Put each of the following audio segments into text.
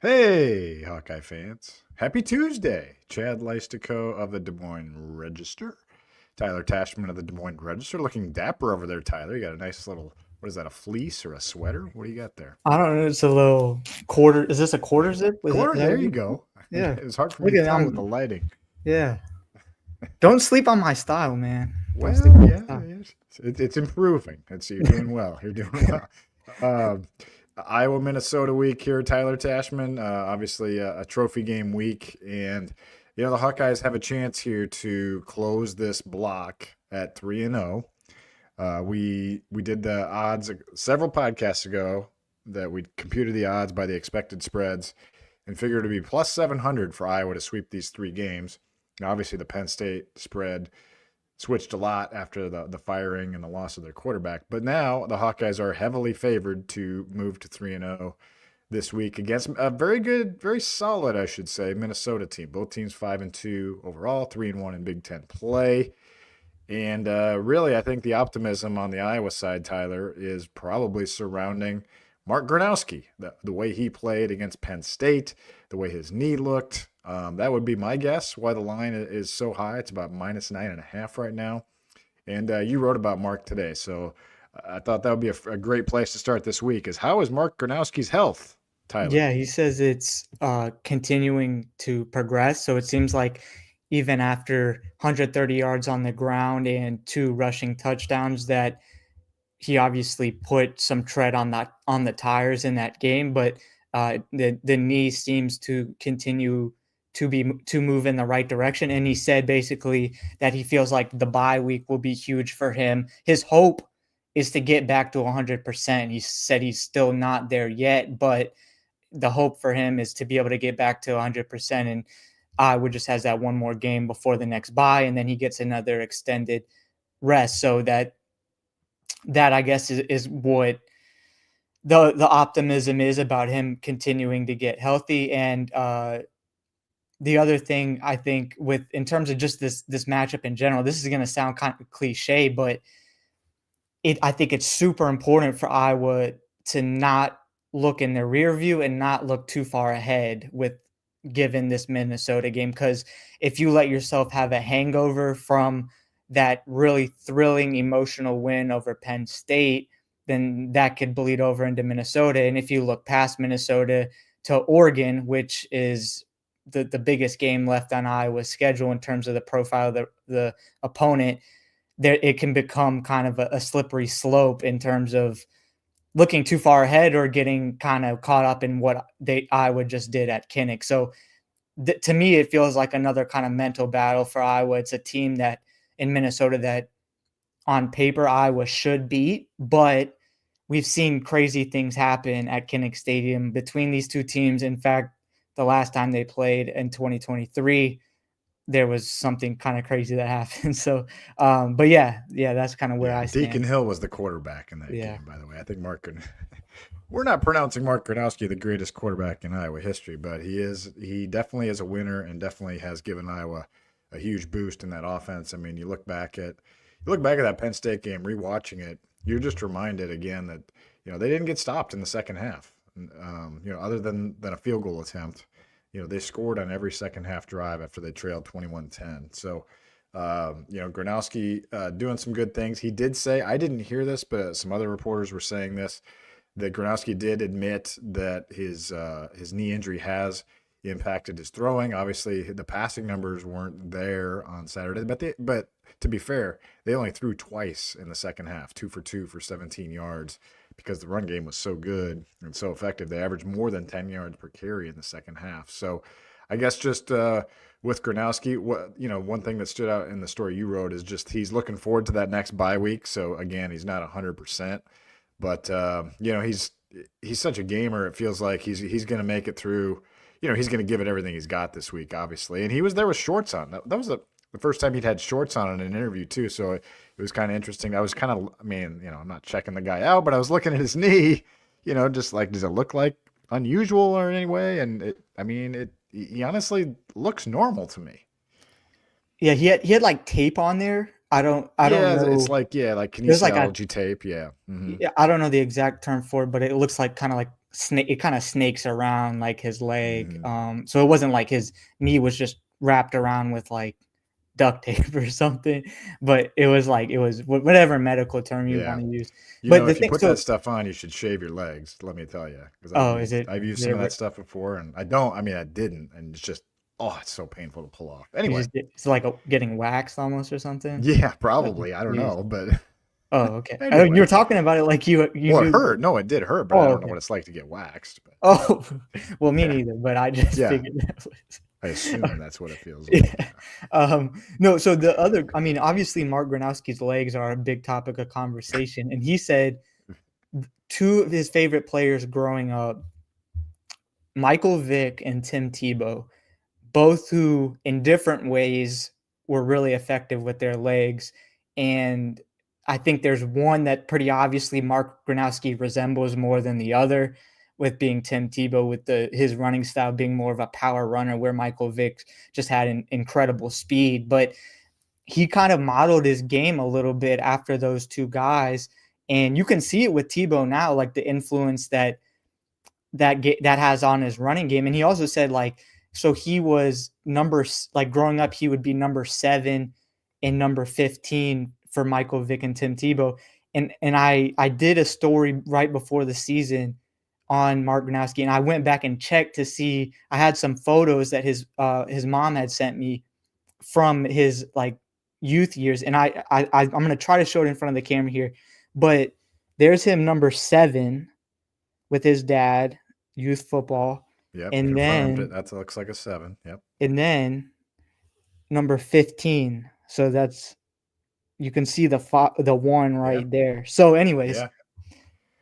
Hey, Hawkeye fans. Happy Tuesday. Chad Leistikow of the Des Moines Register. Tyler Tachman of the Des Moines Register. Looking dapper over there, Tyler. You got a nice little, what is that, a fleece or a sweater? What do you got there? I don't know. It's a little quarter. Is this a quarter zip? Is Quarter, that there what you you? go. Yeah. It's hard for me Look to at tell with the I'm. lighting. Yeah. Don't sleep on my style, man. Don't sleep Well, on my yeah, style. it's improving. You're doing well. You're doing well. Um, Iowa Minnesota week here, Tyler Tashman. Obviously, a trophy game week, and the Hawkeyes have a chance here to close this block at 3-0. We did the odds several podcasts ago that we computed the odds by the expected spreads and figured it to be plus 700 for Iowa to sweep these three games. Now, obviously, the Penn State spread switched a lot after the firing and the loss of their quarterback. But now the Hawkeyes are heavily favored to move to 3-0 this week against a very good, very solid, I should say, Minnesota team. Both teams 5-2 overall, 3-1 in Big Ten play. And really, I think the optimism on the Iowa side, Tyler, is probably surrounding Mark Gronowski, the way he played against Penn State, the way his knee looked. That would be my guess why the line is so high. It's about minus 9.5 right now. And you wrote about Mark today, so I thought that would be a great place to start this week. Is how is Mark Gronowski's health, Tyler? Yeah, he says it's continuing to progress. So it seems like even after 130 yards on the ground and two rushing touchdowns, that he obviously put some tread on the tires in that game, but the knee seems to continue to move in the right direction. And he said basically that he feels like the bye week will be huge for him. His hope is to get back to 100%. He said he's still not there yet, but the hope for him is to be able to get back to 100%. And Iowa just has that one more game before the next bye, and then he gets another extended rest. So that I guess is what the optimism is about him continuing to get healthy. And the other thing I think with in terms of just this matchup in general, this is going to sound kind of cliche, but I think it's super important for Iowa to not look in the rear view and not look too far ahead with given this Minnesota game, because if you let yourself have a hangover from that really thrilling emotional win over Penn State, then that could bleed over into Minnesota. And if you look past Minnesota to Oregon, which is the biggest game left on Iowa's schedule in terms of the profile of the opponent, there it can become kind of a slippery slope in terms of looking too far ahead or getting kind of caught up in what Iowa just did at Kinnick. So to me, it feels like another kind of mental battle for Iowa. It's a team that in Minnesota that on paper Iowa should beat, but we've seen crazy things happen at Kinnick Stadium between these two teams. In fact, the last time they played in 2023, there was something kind of crazy that happened. So, but yeah, that's kind of where Yeah, I Deacon stand. Hill was the quarterback in that Yeah. game, by the way. I think we're not pronouncing Mark Gronowski the greatest quarterback in Iowa history, but he definitely is a winner and definitely has given Iowa a huge boost in that offense. I mean, you look back at that Penn State game, rewatching it, you're just reminded again that they didn't get stopped in the second half. Other than a field goal attempt, they scored on every second half drive after they trailed 21-10. So Gronowski doing some good things. He did say, I didn't hear this, but some other reporters were saying this, that Gronowski did admit that his knee injury has impacted his throwing. Obviously, the passing numbers weren't there on Saturday, but to be fair, they only threw twice in the second half, 2 for 2 for 17 yards, because the run game was so good and so effective. They averaged more than 10 yards per carry in the second half. So, I guess just with Gronowski, one thing that stood out in the story you wrote is just he's looking forward to that next bye week. So again, he's not 100%. But he's such a gamer. It feels like he's going to make it through. He's going to give it everything he's got this week, obviously. And he was there with shorts on. That was the first time he'd had shorts on in an interview too. So it was kind of interesting. I was kind of, I mean, I'm not checking the guy out, but I was looking at his knee. Just like, does it look like unusual or in any way? And he honestly looks normal to me. Yeah, he had like tape on there. I don't Yeah, it's know. like, yeah, like There's like a kinesiology tape. Yeah. yeah, I don't know the exact term for it, but it looks like kind of like it kind of snakes around like his leg. Mhm. So it wasn't like his knee was just wrapped around with like duct tape or something, but it was whatever medical term you want Yeah. to use. You But know, the if you thing, put that so stuff on, you should shave your legs, let me tell you, because oh, is it? I've used Is some it of that stuff before, and I didn't, and it's just, oh, it's so painful to pull off. you Anyway, just it's like getting waxed almost or something? yeah, Oh, probably, I don't jeez. know, but Oh, okay. Oh, you anyway. were talking about it like you Well, it knew. hurt. No, it did hurt, but I Oh, don't know okay. what it's like to get waxed. But Oh, well, me yeah, neither, but I just yeah, figured that I was assume that's what it feels like. yeah. No, so I mean, obviously Mark Gronowski's legs are a big topic of conversation, and he said two of his favorite players growing up, Michael Vick and Tim Tebow, both who in different ways were really effective with their legs. And I think there's one that pretty obviously Mark Gronowski resembles more than the other, with being Tim Tebow, with his running style being more of a power runner, where Michael Vick just had an incredible speed. But he kind of modeled his game a little bit after those two guys. And you can see it with Tebow now, like the influence that has on his running game. And he also said like, so he was like growing up, he would be number 7 and number 15 for Michael Vick and Tim Tebow. And I did a story right before the season on Mark Gronowski, and I went back and checked to see. I had some photos that his mom had sent me from his like youth years, and I'm gonna try to show it in front of the camera here, but there's him number 7 with his dad, youth football, Yep, and confirmed it. then That looks like a 7. Yep. and then number 15. So that's you can see the one Yeah. right there. So, anyways, Yeah.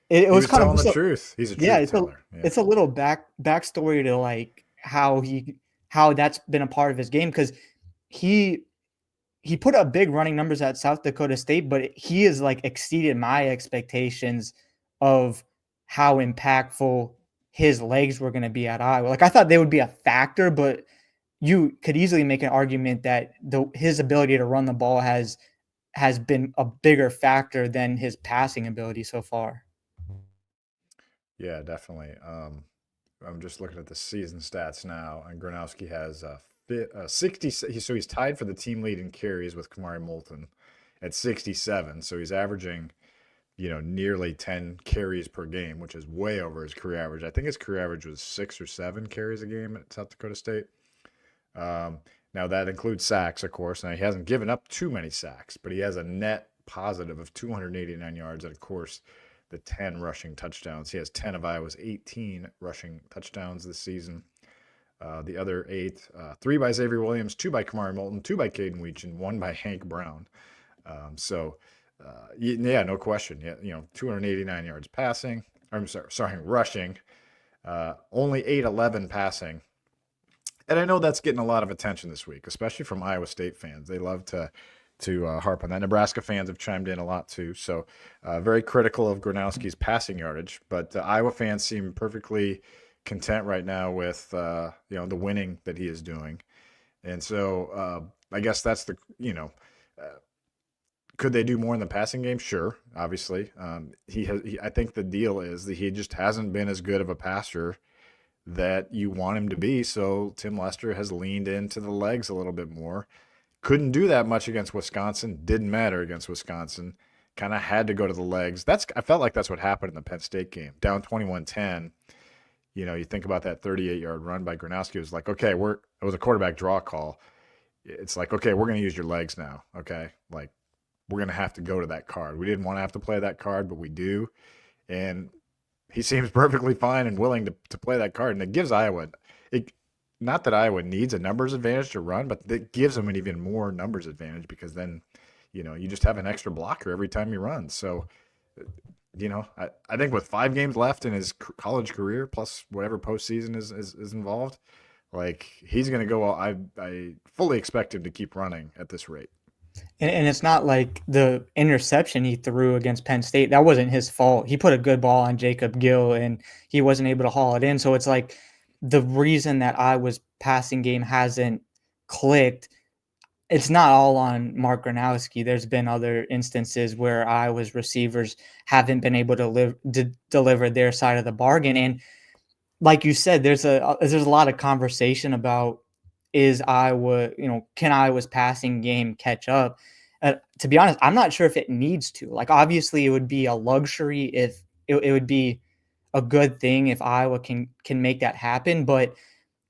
it He was was kind of telling the so truth. He's a yeah. truth teller. Yeah. It's a little backstory to like how that's been a part of his game, because he he put up big running numbers at South Dakota State, but he has like exceeded my expectations of how impactful his legs were going to be at Iowa. Like I thought they would be a factor, but you could easily make an argument that his ability to run the ball has been a bigger factor than his passing ability so far. Yeah, definitely. I'm just looking at the season stats now, and Gronowski has 60. So he's tied for the team lead in carries with Kamari Moulton at 67. So he's averaging, nearly 10 carries per game, which is way over his career average. I think his career average was 6 or 7 carries a game at South Dakota State. Now that includes sacks, of course. Now he hasn't given up too many sacks, but he has a net positive of 289 yards, and of course, the 10 rushing touchdowns. He has 10 of Iowa's 18 rushing touchdowns this season. The other 8, 3 by Xavier Williams, 2 by Kamari Moulton, 2 by Caden Weech, and 1 by Hank Brown. Yeah, no question. Yeah, 289 yards passing. I'm sorry, rushing. Only 811 passing. And I know that's getting a lot of attention this week, especially from Iowa State fans. They love to harp on that. Nebraska fans have chimed in a lot too. So very critical of Gronowski's passing yardage, but Iowa fans seem perfectly content right now with the winning that he is doing. And so I guess that's could they do more in the passing game? Sure, obviously. I think the deal is that he just hasn't been as good of a passer that you want him to be. So Tim Lester has leaned into the legs a little bit more. Couldn't do that much against Wisconsin. Didn't matter against Wisconsin. Kind of had to go to the legs. I felt like that's what happened in the Penn State game. Down 21-10. You think about that 38-yard run by Gronowski. It was like, okay, it was a quarterback draw call. It's like, okay, we're going to use your legs now. Okay, like we're going to have to go to that card. We didn't want to have to play that card, but we do. And he seems perfectly fine and willing to play that card. And it gives Iowa not that Iowa needs a numbers advantage to run, but it gives them an even more numbers advantage, because then, you just have an extra blocker every time you run. So, I think with 5 games left in his college career, plus whatever postseason is involved, like he's going to go. I fully expect him to keep running at this rate. And it's not like the interception he threw against Penn State, that wasn't his fault. He put a good ball on Jacob Gill and he wasn't able to haul it in. So it's like the reason that Iowa's passing game hasn't clicked, it's not all on Mark Gronowski. There's been other instances where Iowa's receivers haven't been able to deliver their side of the bargain. And like you said, there's a lot of conversation about is Iowa, can Iowa's passing game catch up? To be honest, I'm not sure if it needs to. Like, obviously, it would be a luxury if it would be a good thing if Iowa can make that happen. But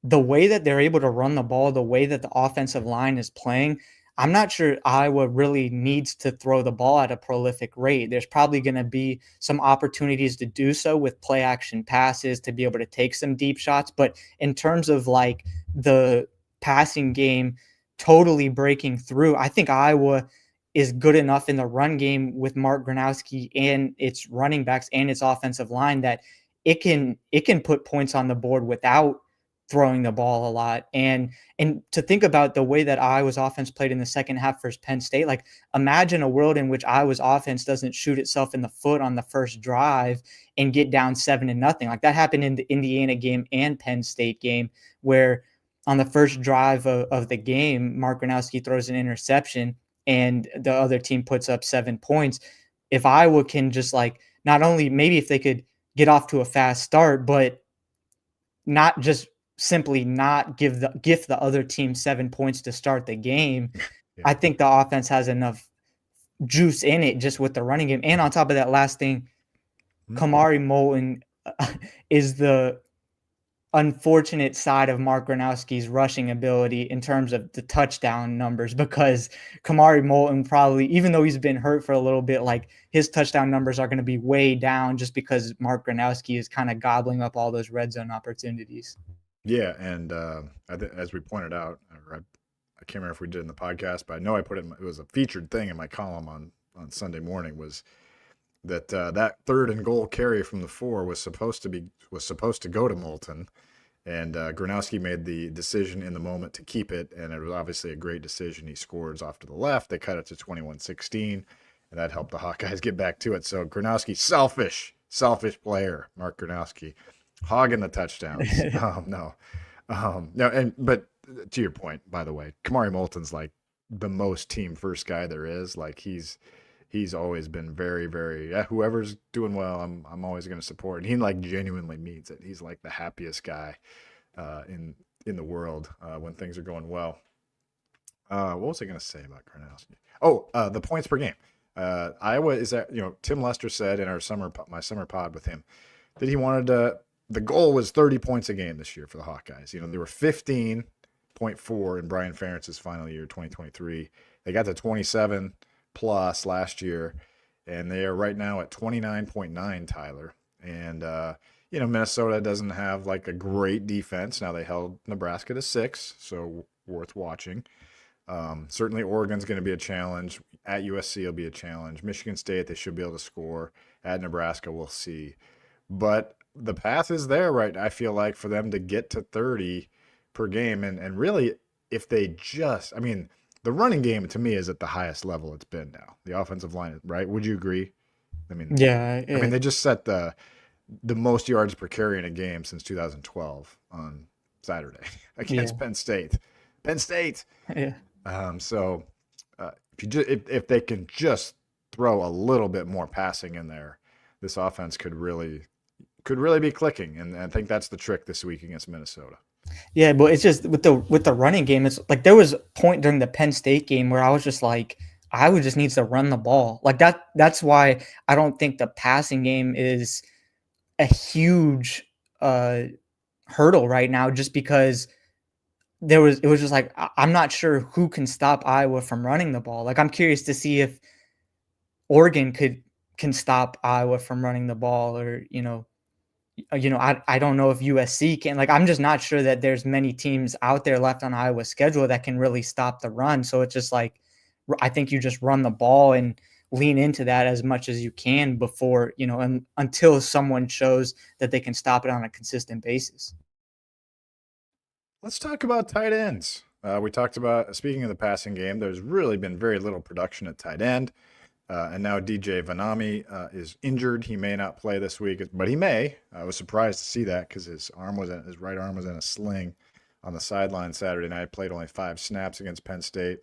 the way that they're able to run the ball, the way that the offensive line is playing, I'm not sure Iowa really needs to throw the ball at a prolific rate. There's probably going to be some opportunities to do so with play action passes to be able to take some deep shots. But in terms of like the passing game totally breaking through, I think Iowa is good enough in the run game with Mark Gronowski and its running backs and its offensive line that it can put points on the board without throwing the ball a lot. And to think about the way that Iowa's offense played in the second half versus Penn State, like imagine a world in which Iowa's offense doesn't shoot itself in the foot on the first drive and get down 7-0. Like that happened in the Indiana game and Penn State game, where on the first drive of the game, Mark Gronowski throws an interception and the other team puts up 7 points. If Iowa can just like, not only maybe if they could get off to a fast start, but not just simply not gift the other team 7 points to start the game. Yeah. I think the offense has enough juice in it just with the running game. And on top of that, last thing, Kamari Moulton is the unfortunate side of Mark Gronowski's rushing ability in terms of the touchdown numbers, because Kamari Moulton probably, even though he's been hurt for a little bit, like his touchdown numbers are going to be way down just because Mark Gronowski is kind of gobbling up all those red zone opportunities. Yeah, and as we pointed out, I can't remember if we did in the podcast, but I know I put it. It was a featured thing in my column on Sunday morning. Was that that 3rd and goal carry from the 4 was supposed to go to Moulton, and Gronowski made the decision in the moment to keep it, and it was obviously a great decision. He scores off to the left. They cut it to 21-16, and that helped the Hawkeyes get back to it. So Gronowski, selfish player, Mark Gronowski. Hogging the touchdowns. No, but to your point, by the way, Kamari Moulton's like the most team first guy there is. Like he's always been very, very, whoever's doing well, I'm always going to support. And he like genuinely means it. He's like the happiest guy in the world when things are going well. What was I going to say about Gronowski? Oh, the points per game. Iowa is at, Tim Lester said in my summer pod with him that he wanted to. The goal was 30 points a game this year for the Hawkeyes. They were 15.4 in Brian Ferentz's final year, 2023. They got to 27 plus last year, and they are right now at 29.9, Tyler. And, Minnesota doesn't have like a great defense. Now they held Nebraska to 6, so worth watching. Certainly Oregon's going to be a challenge. At USC will be a challenge. Michigan State, they should be able to score. At Nebraska, we'll see. But the path is there, right? I feel like for them to get to 30 per game. And really, if they just, the running game to me is at the highest level it's been now. The offensive line, right? Would you agree? Yeah. They just set the most yards per carry in a game since 2012 on Saturday against Penn State. Yeah. So if they can just throw a little bit more passing in there, this offense could really be clicking, and I think that's the trick this week against Minnesota. Yeah, but it's just with the running game, it's like there was a point during the Penn State game where I was just like, Iowa just needs to run the ball. Like that's why I don't think the passing game is a huge hurdle right now, just because it was just like I'm not sure who can stop Iowa from running the ball. Like I'm curious to see if Oregon can stop Iowa from running the ball, or I don't know if USC can. Like I'm just not sure that there's many teams out there left on Iowa's schedule that can really stop the run. So it's just like I think you just run the ball and lean into that as much as you can before, and until someone shows that they can stop it on a consistent basis. Let's talk about tight ends. We talked about, speaking of the passing game, there's really been very little production at tight end. And now DJ Vanami is injured. He may not play this week, but he may. I was surprised to see that because his right arm was in a sling on the sideline Saturday night. Played only 5 snaps against Penn State.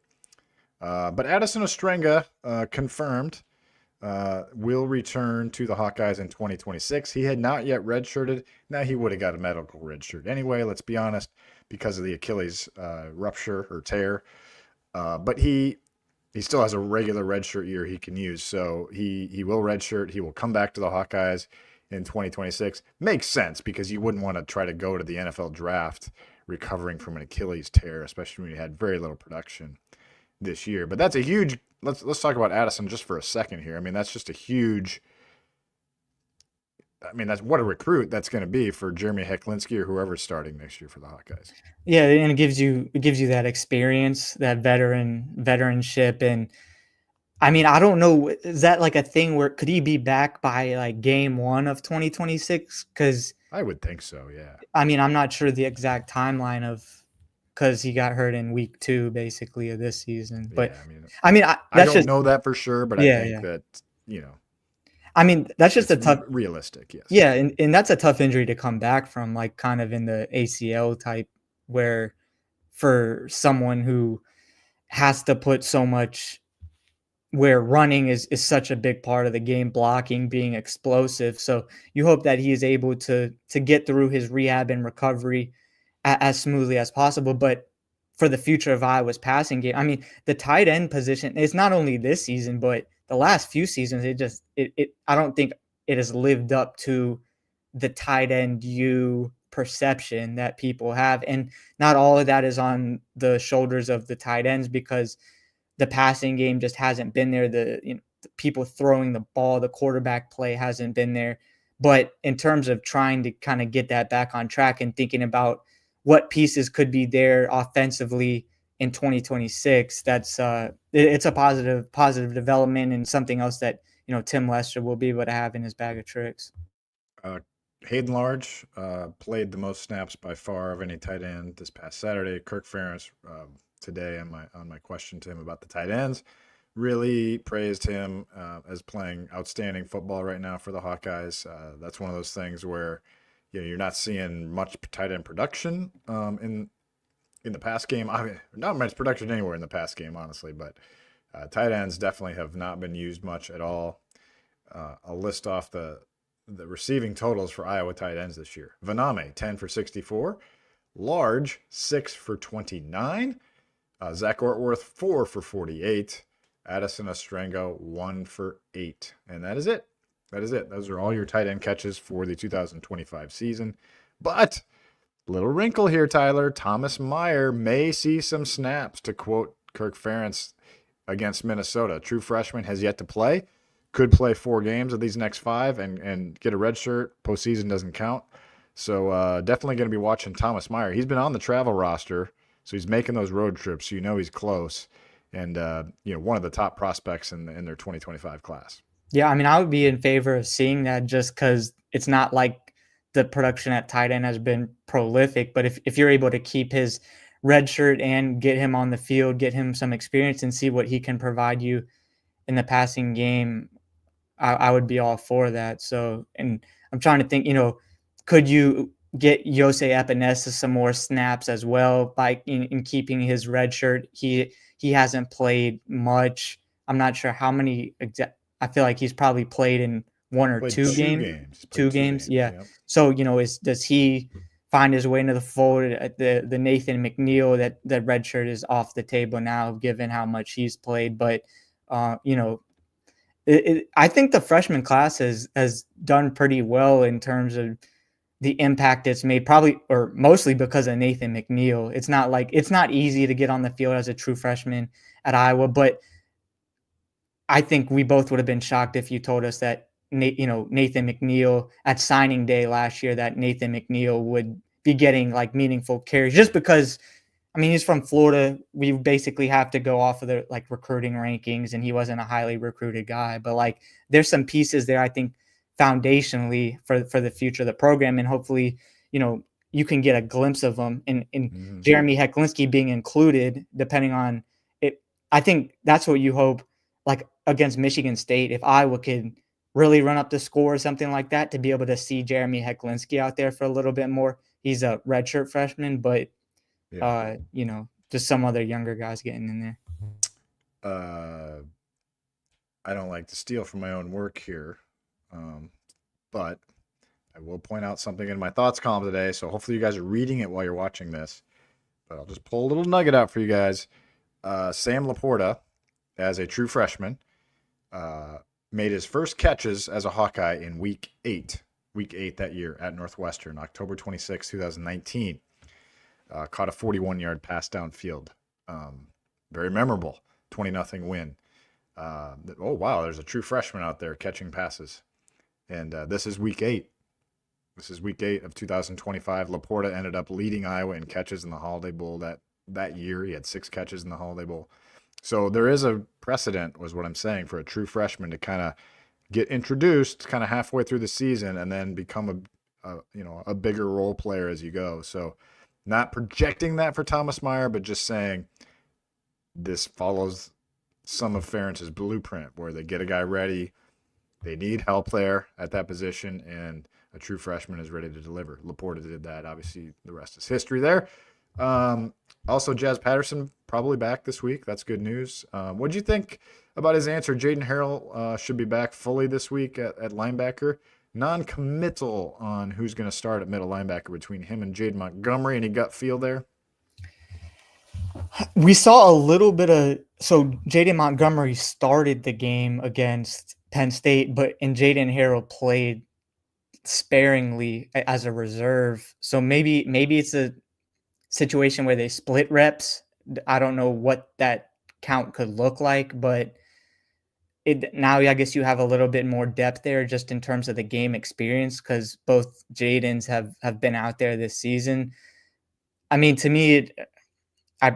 But Addison Ostrenga confirmed will return to the Hawkeyes in 2026. He had not yet redshirted. Now he would have got a medical redshirt anyway, let's be honest, because of the Achilles rupture or tear. But he still has a regular redshirt year he can use. So he will redshirt. He will come back to the Hawkeyes in 2026. Makes sense because you wouldn't want to try to go to the NFL draft recovering from an Achilles tear, especially when you had very little production this year. But that's a huge. Let's talk about Addison just for a second here. I mean, that's just a huge. I mean, that's what a recruit that's going to be for Jeremy Hecklinski or whoever's starting next year for the Hawkeyes. Yeah, and it gives you that experience, that veteranship, and I mean, I don't know, is that like a thing where could he be back by like game 1 of 2026? Because I would think so. Yeah. I mean, I'm not sure the exact timeline of because he got hurt in week 2 basically of this season. But Yeah. I mean, I mean, I that's don't just know that for sure, but I yeah, think yeah. that you know I mean, that's just it's a tough realistic. Yes. yeah, and that's a tough injury to come back from, like kind of in the ACL type where for someone who has to put so much where running is such a big part of the game, blocking, being explosive. So you hope that he is able to get through his rehab and recovery as smoothly as possible. But for the future of Iowa's passing game, I mean, the tight end position is not only this season, but the last few seasons, it I don't think it has lived up to the tight end you perception that people have. And not all of that is on the shoulders of the tight ends because the passing game just hasn't been there. The people throwing the ball, the quarterback play hasn't been there. But in terms of trying to kind of get that back on track and thinking about what pieces could be there offensively in 2026, it's a positive development and something else that Tim Lester will be able to have in his bag of tricks. Uh, Hayden Large played the most snaps by far of any tight end this past Saturday. Kirk Ferentz today on my question to him about the tight ends really praised him as playing outstanding football right now for the Hawkeyes. That's one of those things where you're not seeing much tight end production in the pass game. I mean, not much production anywhere in the pass game, honestly, but tight ends definitely have not been used much at all. I'll list off the receiving totals for Iowa tight ends this year. Vaname, 10 for 64. Large, 6 for 29. Zach Ortworth, 4 for 48. Addison Ostrenga, 1 for 8. And that is it. That is it. Those are all your tight end catches for the 2025 season. But, little wrinkle here, Tyler. Thomas Meyer may see some snaps, to quote Kirk Ferentz against Minnesota. True freshman has yet to play. Could play 4 games of these next 5 and get a red shirt. Postseason doesn't count. So definitely going to be watching Thomas Meyer. He's been on the travel roster, so he's making those road trips. So he's close. And, one of the top prospects in their 2025 class. Yeah, I mean, I would be in favor of seeing that just because it's not like the production at tight end has been prolific. But if you're able to keep his red shirt and get him on the field, get him some experience and see what he can provide you in the passing game, I would be all for that. So, and I'm trying to think, could you get Jose Epinesa some more snaps as well by in keeping his red shirt? He hasn't played much. I'm not sure how many I feel like he's probably played in 1 or 2 games. 2 games, yeah. Yep. So, does he find his way into the fold? The Nathan McNeil, that red shirt is off the table now, given how much he's played. But, I think the freshman class has done pretty well in terms of the impact it's made, probably or mostly because of Nathan McNeil. It's not easy to get on the field as a true freshman at Iowa, but I think we both would have been shocked if you told us that Nathan McNeil at signing day last year, that Nathan McNeil would be getting like meaningful carries just because, I mean, he's from Florida. We basically have to go off of the like recruiting rankings, and he wasn't a highly recruited guy, but like there's some pieces there, I think, foundationally for the future of the program. And hopefully, you can get a glimpse of them in Jeremy Hecklinski being included, depending on it. I think that's what you hope, like against Michigan State, if Iowa could really run up the score or something like that, to be able to see Jeremy Hecklinski out there for a little bit more. He's a redshirt freshman, but just some other younger guys getting in there. I don't like to steal from my own work here, but I will point out something in my thoughts column today. So hopefully you guys are reading it while you're watching this. But I'll just pull a little nugget out for you guys. Sam Laporta, as a true freshman, made his first catches as a Hawkeye in week 8 that year at Northwestern, October 26, 2019. Caught a 41-yard pass downfield. Very memorable, 20-0 win. Oh, wow, there's a true freshman out there catching passes. And this is week 8. This is week 8 of 2025. Laporta ended up leading Iowa in catches in the Holiday Bowl that year. He had 6 catches in the Holiday Bowl. So there is a precedent, was what I'm saying, for a true freshman to kind of get introduced kind of halfway through the season and then become a bigger role player as you go. So not projecting that for Thomas Meyer, but just saying this follows some of Ferentz's blueprint where they get a guy ready, they need help there at that position, and a true freshman is ready to deliver. Laporta did that. Obviously, the rest is history there. Also, Jazz Patterson probably back this week. That's good news. What do you think about his answer? Jaden Harrell should be back fully this week at linebacker. Non-committal on who's going to start at middle linebacker between him and Jaden Montgomery. Any gut feel there? We saw a little bit of – so Jaden Montgomery started the game against Penn State, and Jaden Harrell played sparingly as a reserve. So maybe it's a situation where they split reps. I don't know what that count could look like, but now I guess you have a little bit more depth there just in terms of the game experience because both Jadens have been out there this season. I mean, to me,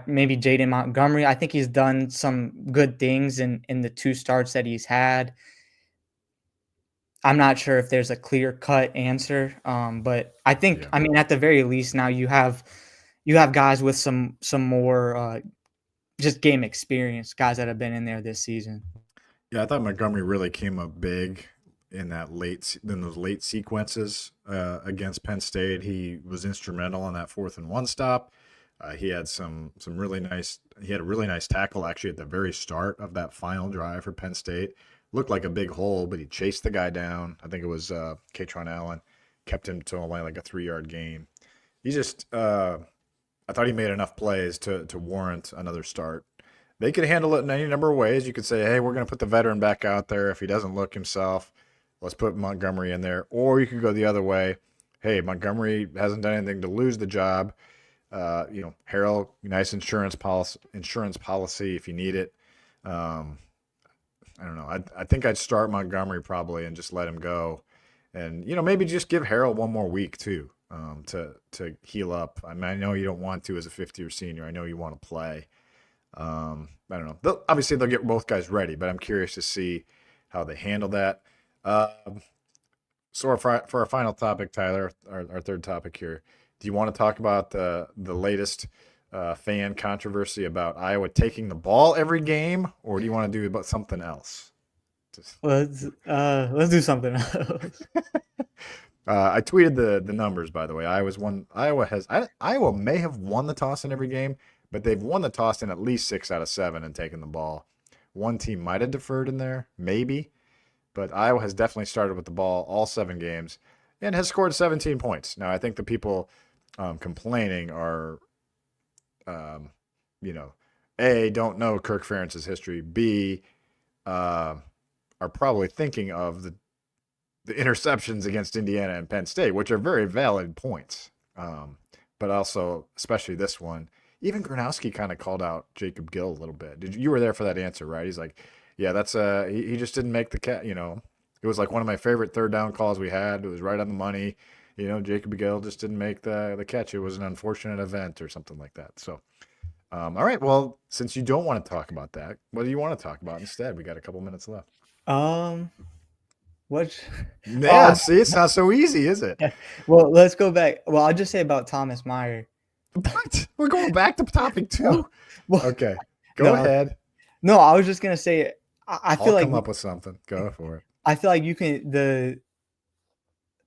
maybe Jaden Montgomery, I think he's done some good things in the 2 starts that he's had. I'm not sure if there's a clear-cut answer, but I think, I mean, at the very least, now you have guys with some more just game experience, guys that have been in there this season. Yeah, I thought Montgomery really came up big in those late sequences against Penn State. He was instrumental on that 4th and 1 stop. He had he had a really nice tackle actually at the very start of that final drive for Penn State. Looked like a big hole, but he chased the guy down. I think it was Katron Allen, kept him to only like a 3-yard gain. He just, I thought he made enough plays to warrant another start. They could handle it in any number of ways. You could say, hey, we're going to put the veteran back out there. If he doesn't look himself, let's put Montgomery in there. Or you could go the other way. Hey, Montgomery hasn't done anything to lose the job. Harrell, nice insurance policy if you need it. I don't know. I think I'd start Montgomery probably and just let him go. And, maybe just give Harrell one more week too to heal up. I mean, I know you don't want to as a 5th-year senior. I know you want to play. I don't know. Obviously, they'll get both guys ready, but I'm curious to see how they handle that. So for our final topic, Tyler, our third topic here, do you want to talk about the latest fan controversy about Iowa taking the ball every game, or do you want to do about something else? Let's do something else. I tweeted the numbers, by the way. Iowa may have won the toss in every game, but they've won the toss in at least 6 out of 7 and taken the ball. One team might have deferred in there, maybe, but Iowa has definitely started with the ball all 7 games and has scored 17 points. Now, I think the people complaining are, A, don't know Kirk Ferentz's history, B, are probably thinking of the interceptions against Indiana and Penn State, which are very valid points. But also, especially this one, even Gronowski kind of called out Jacob Gill a little bit. You were there for that answer, right? He's like, yeah, that's he just didn't make the cat. It was like one of my favorite 3rd down calls we had. It was right on the money. Jacob Gill just didn't make the catch. It was an unfortunate event or something like that. So, all right. Well, since you don't want to talk about that, what do you want to talk about instead? We got a couple minutes left. What? Yeah, see, it's not so easy, is it? Well, let's go back. Well, I'll just say about Thomas Meyer. What? We're going back to topic 2? Well, okay. Go ahead. No, I was just going to say, I feel like come up with something. Go for it. I feel like the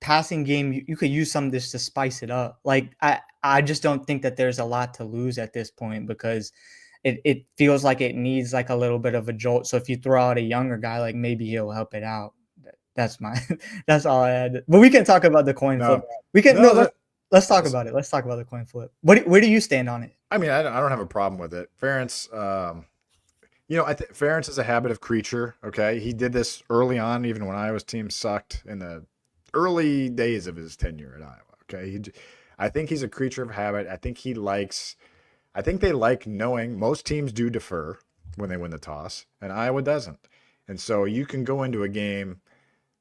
passing game, you could use some of this to spice it up. Like, I just don't think that there's a lot to lose at this point because it feels like it needs like a little bit of a jolt. So if you throw out a younger guy, like maybe he'll help it out. That's my that's all I had. But we can talk about the coin flip. No, We can no, let's talk about it. Let's talk about the coin flip. Where do you stand on it? I mean, I don't have a problem with it. Ferentz, I think Ferentz is a habit of creature. Okay, he did this early on, even when Iowa's team sucked in the early days of his tenure at Iowa. Okay, I think he's a creature of habit. I think they like knowing most teams do defer when they win the toss, and Iowa doesn't. And so you can go into a game,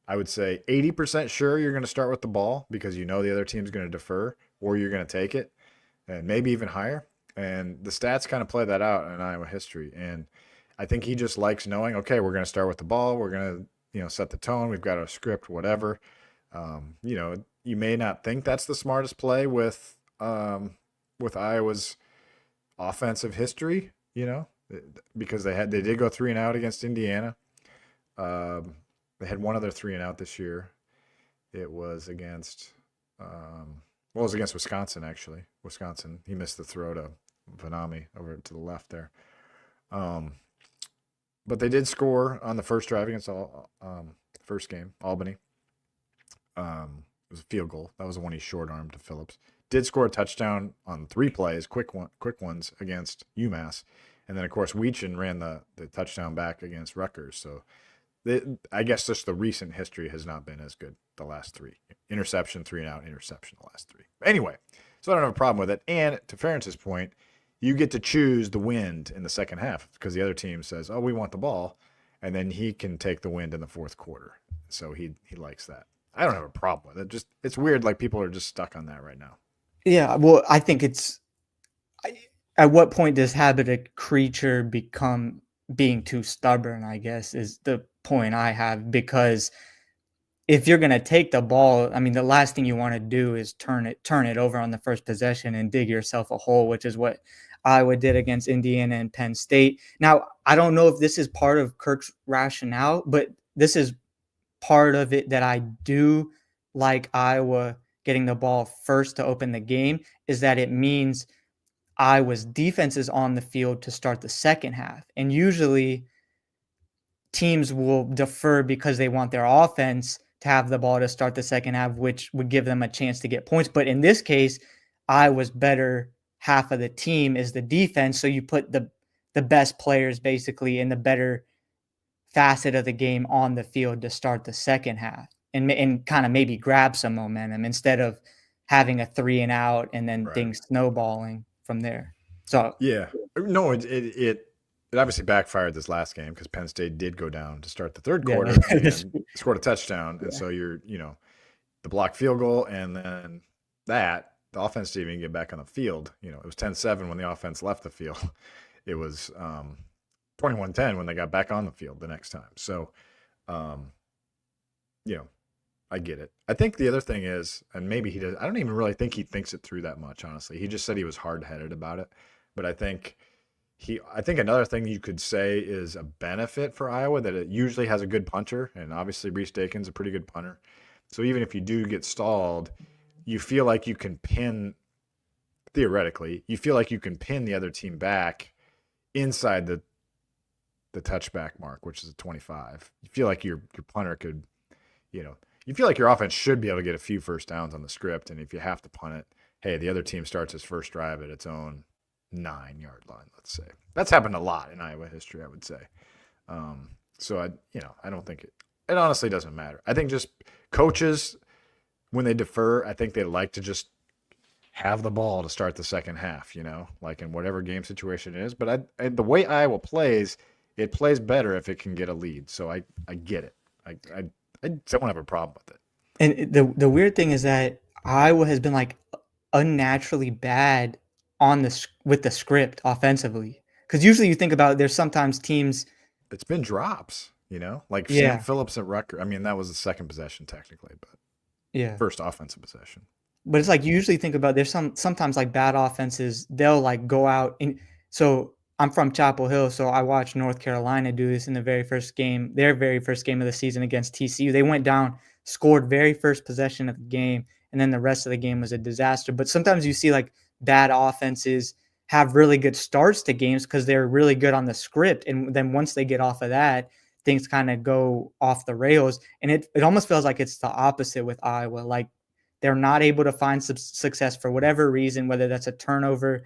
I would say 80% sure you're going to start with the ball because you know the other team's going to defer, or you're going to take it, and maybe even higher. And the stats kind of play that out in Iowa history. And I think he just likes knowing, okay, we're going to start with the ball. We're going to, set the tone. We've got our script, whatever. You may not think that's the smartest play with Iowa's offensive history, because they did go 3-and-out against Indiana. They had one other 3-and-out this year. It was against Wisconsin, actually. Wisconsin, he missed the throw to Vanami over to the left there. But they did score on the first drive against first game, Albany. It was a field goal. That was the one he short-armed to Phillips. Did score a touchdown on 3 plays, quick ones against UMass. And then, of course, Weechin ran the touchdown back against Rutgers. So I guess just the recent history has not been as good the last 3. Interception, 3-and-out, interception the last 3. Anyway, so I don't have a problem with it. And to Ferentz's point, you get to choose the wind in the second half because the other team says, oh, we want the ball. And then he can take the wind in the fourth quarter. So he likes that. I don't have a problem with it. It's weird. Like people are just stuck on that right now. Yeah. Well, I think at what point does habit a creature become being too stubborn, I guess, is the point I have, because if you're going to take the ball, I mean, the last thing you want to do is turn it over on the first possession and dig yourself a hole, which is what Iowa did against Indiana and Penn State. Now, I don't know if this is part of Kirk's rationale, but this is part of it that I do like Iowa getting the ball first to open the game, is that it means Iowa's defense is on the field to start the second half. And usually teams will defer because they want their offense to have the ball to start the second half, which would give them a chance to get points. But in this case, Iowa's better half of the team is the defense. So you put the best players basically in the better facet of the game on the field to start the second half and kind of maybe grab some momentum instead of having a 3-and-out and then things snowballing from there. So yeah, no, it obviously backfired this last game because Penn State did go down to start the third quarter and scored a touchdown. And so you're, the blocked field goal and then the offense didn't even get back on the field. It was 10-7 when the offense left the field. It was 21-10 when they got back on the field the next time. So, I get it. I think the other thing is, and maybe he does, I don't even really think he thinks it through that much, honestly. He just said he was hard-headed about it. But I think another thing you could say is a benefit for Iowa, that it usually has a good punter, and obviously Reese Dakin's a pretty good punter. So even if you do get stalled, you feel like you can theoretically, the other team back inside the touchback mark, which is a 25. You feel like your punter could, you feel like your offense should be able to get a few first downs on the script. And if you have to punt it, hey, the other team starts its first drive at its own 9-yard line, let's say. That's happened a lot in Iowa history, I would say. So I don't think it honestly doesn't matter. I think just coaches, when they defer, I think they like to just have the ball to start the second half, like in whatever game situation it is. But the way Iowa plays, it plays better if it can get a lead. So I get it. I don't have a problem with it. And the weird thing is that Iowa has been like unnaturally bad with the script offensively. Because usually you think about there's sometimes teams. It's been drops, like Sam Phillips at Rutgers. I mean, that was the second possession technically, but first offensive possession. But it's like you usually think about there's sometimes like bad offenses. They'll like go out and so. I'm from Chapel Hill, so I watched North Carolina do this in their very first game of the season against TCU. They went down, scored very first possession of the game, and then the rest of the game was a disaster. But sometimes you see like bad offenses have really good starts to games because they're really good on the script. And then once they get off of that, things kind of go off the rails. And it almost feels like it's the opposite with Iowa. Like they're not able to find some success for whatever reason, whether that's a turnover,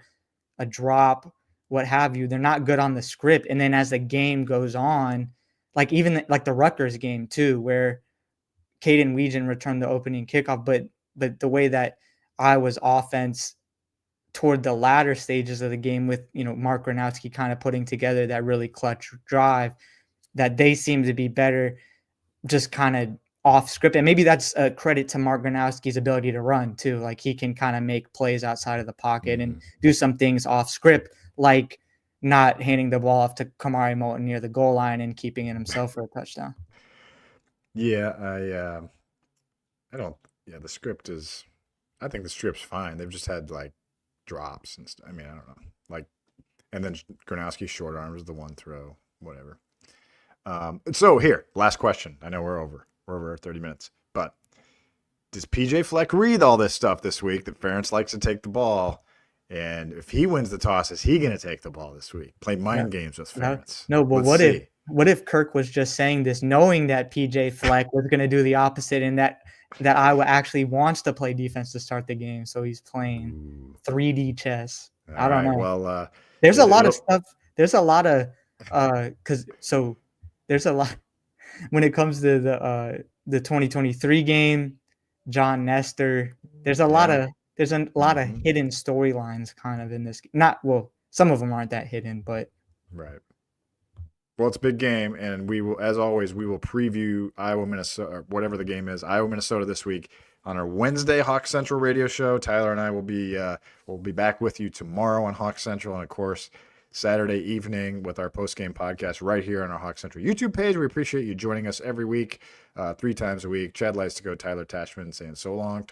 a drop, what have you. They're not good on the script. And then as the game goes on, like even like the Rutgers game too, where Caden Weegan returned the opening kickoff, but the way that Iowa's offense toward the latter stages of the game with, Mark Gronowski kind of putting together that really clutch drive, that they seem to be better just kind of off script. And maybe that's a credit to Mark Gronowski's ability to run too. Like he can kind of make plays outside of the pocket and do some things off script, like not handing the ball off to Kamari Moulton near the goal line and keeping it himself for a touchdown. Yeah, I don't. Yeah, the script is. I think the script's fine. They've just had like drops and stuff. I mean, I don't know. Like, and then Gronowski's short arm is the one throw, whatever. So here, last question. I know we're over 30 minutes, but does PJ Fleck read all this stuff this week that Ferentz likes to take the ball? And if he wins the toss, is he going to take the ball this week? Play mind games with Ferentz. No, but what if Kirk was just saying this, knowing that PJ Fleck was going to do the opposite, and that Iowa actually wants to play defense to start the game, so he's playing 3D chess. I don't know. Well, there's a lot of stuff. There's a lot of there's a lot when it comes to the 2023 game. John Nestor. There's a lot of hidden storylines kind of in this. Some of them aren't that hidden, but right. Well, it's a big game, and we will, as always, preview Iowa, Minnesota, or whatever the game is, Iowa, Minnesota this week on our Wednesday Hawk Central radio show. Tyler and I will be back with you tomorrow on Hawk Central, and of course Saturday evening with our post-game podcast right here on our Hawk Central YouTube page. We appreciate you joining us every week, 3 times a week. Chad Leistikow, Tyler Tachman saying so long.